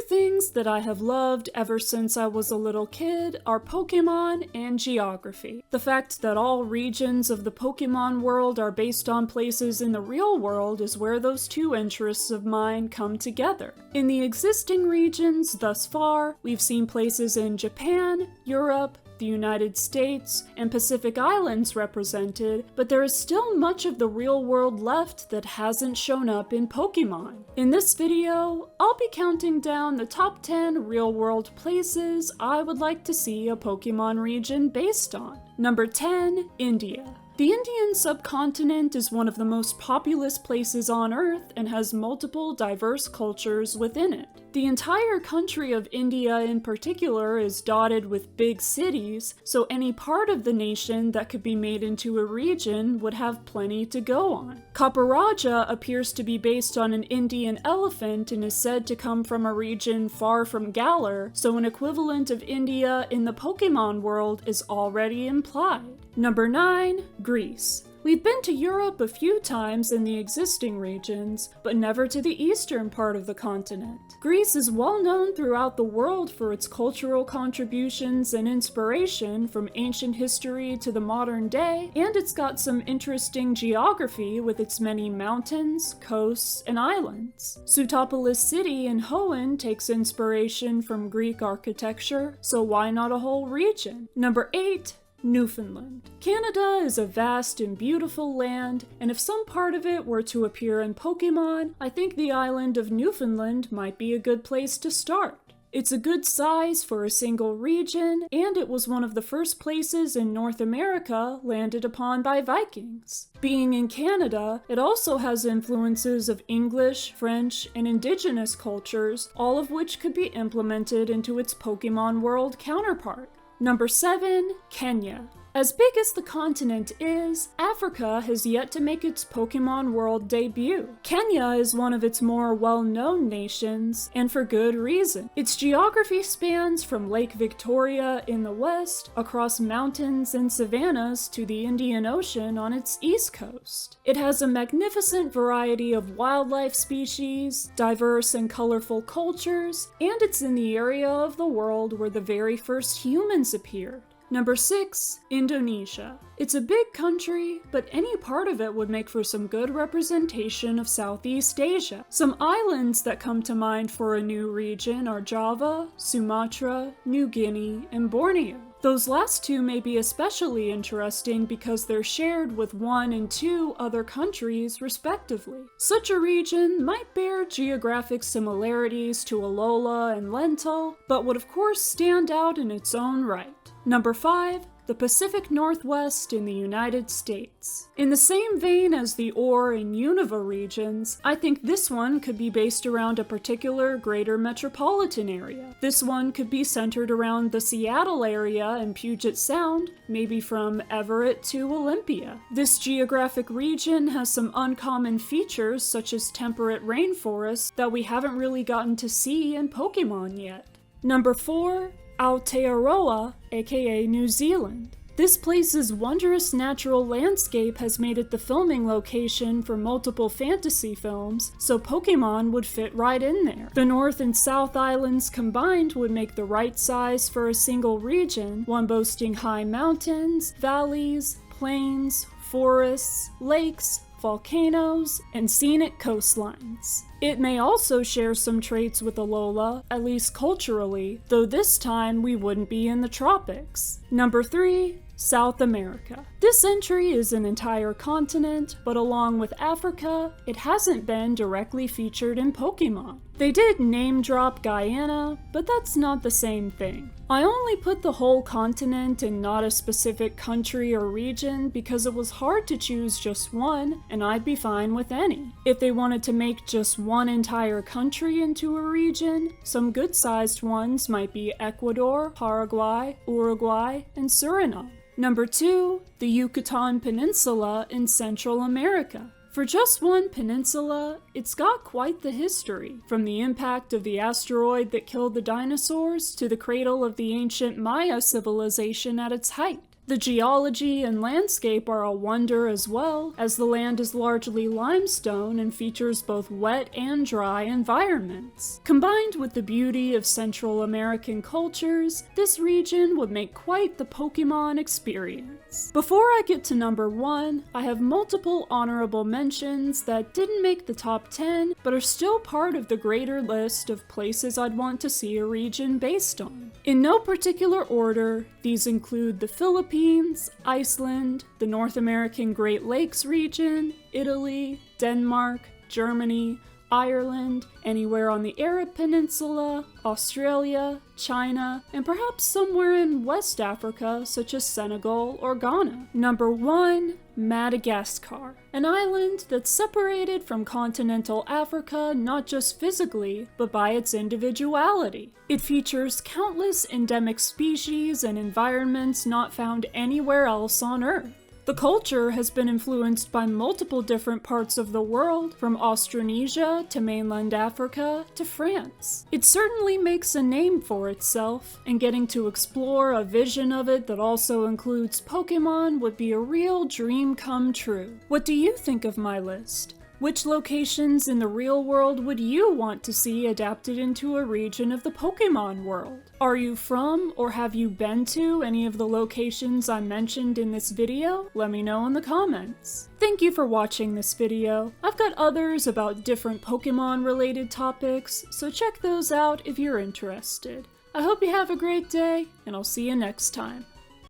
things that I have loved ever since I was a little kid are Pokemon and geography. The fact that all regions of the Pokemon world are based on places in the real world is where those two interests of mine come together. In the existing regions thus far, we've seen places in Japan, Europe, the United States, and Pacific Islands represented, but there is still much of the real world left that hasn't shown up in Pokemon. In this video, I'll be counting down the top 10 real world places I would like to see a Pokemon region based on. Number 10, India. The Indian subcontinent is one of the most populous places on Earth and has multiple diverse cultures within it. The entire country of India in particular is dotted with big cities, so any part of the nation that could be made into a region would have plenty to go on. Kaparaja appears to be based on an Indian elephant and is said to come from a region far from Galar, so an equivalent of India in the Pokemon world is already implied. Number 9, Greece. We've been to Europe a few times in the existing regions, but never to the eastern part of the continent. Greece is well known throughout the world for its cultural contributions and inspiration from ancient history to the modern day, and it's got some interesting geography with its many mountains, coasts, and islands. Pseutopolis City in Hoenn takes inspiration from Greek architecture, so why not a whole region? Number 8, Newfoundland. Canada is a vast and beautiful land, and if some part of it were to appear in Pokemon, I think the island of Newfoundland might be a good place to start. It's a good size for a single region, and it was one of the first places in North America landed upon by Vikings. Being in Canada, it also has influences of English, French, and Indigenous cultures, all of which could be implemented into its Pokemon world counterpart. Number 7, Kenya. As big as the continent is, Africa has yet to make its Pokemon World debut. Kenya is one of its more well-known nations, and for good reason. Its geography spans from Lake Victoria in the west, across mountains and savannas to the Indian Ocean on its east coast. It has a magnificent variety of wildlife species, diverse and colorful cultures, and it's in the area of the world where the very first humans appeared. Number 6, Indonesia. It's a big country, but any part of it would make for some good representation of Southeast Asia. Some islands that come to mind for a new region are Java, Sumatra, New Guinea, and Borneo. Those last two may be especially interesting because they're shared with 1 and 2 other countries, respectively. Such a region might bear geographic similarities to Alola and Lental, but would of course stand out in its own right. Number 5, the Pacific Northwest in the United States. In the same vein as the Ore and Unova regions, I think this one could be based around a particular greater metropolitan area. This one could be centered around the Seattle area and Puget Sound, maybe from Everett to Olympia. This geographic region has some uncommon features such as temperate rainforests that we haven't really gotten to see in Pokemon yet. Number 4, Aotearoa, aka New Zealand. This place's wondrous natural landscape has made it the filming location for multiple fantasy films, so Pokemon would fit right in there. The North and South Islands combined would make the right size for a single region, one boasting high mountains, valleys, plains, forests, lakes, volcanoes, and scenic coastlines. It may also share some traits with Alola, at least culturally, though this time we wouldn't be in the tropics. Number 3, South America. This entry is an entire continent, but along with Africa, it hasn't been directly featured in Pokemon. They did name drop Guyana, but that's not the same thing. I only put the whole continent and not a specific country or region because it was hard to choose just one, and I'd be fine with any. If they wanted to make just one entire country into a region, some good-sized ones might be Ecuador, Paraguay, Uruguay, and Suriname. Number 2, the Yucatan Peninsula in Central America. For just one peninsula, it's got quite the history, from the impact of the asteroid that killed the dinosaurs to the cradle of the ancient Maya civilization at its height. The geology and landscape are a wonder as well, as the land is largely limestone and features both wet and dry environments. Combined with the beauty of Central American cultures, this region would make quite the Pokemon experience. Before I get to number 1, I have multiple honorable mentions that didn't make the top 10, but are still part of the greater list of places I'd want to see a region based on. In no particular order, these include the Philippines, Iceland, the North American Great Lakes region, Italy, Denmark, Germany, Ireland, anywhere on the Arab Peninsula, Australia, China, and perhaps somewhere in West Africa such as Senegal or Ghana. Number 1, Madagascar, an island that's separated from continental Africa not just physically, but by its individuality. It features countless endemic species and environments not found anywhere else on Earth. The culture has been influenced by multiple different parts of the world, from Australasia to mainland Africa to France. It certainly makes a name for itself, and getting to explore a vision of it that also includes Pokemon would be a real dream come true. What do you think of my list? Which locations in the real world would you want to see adapted into a region of the Pokemon world? Are you from or have you been to any of the locations I mentioned in this video? Let me know in the comments. Thank you for watching this video. I've got others about different Pokemon related topics, so check those out if you're interested. I hope you have a great day, and I'll see you next time.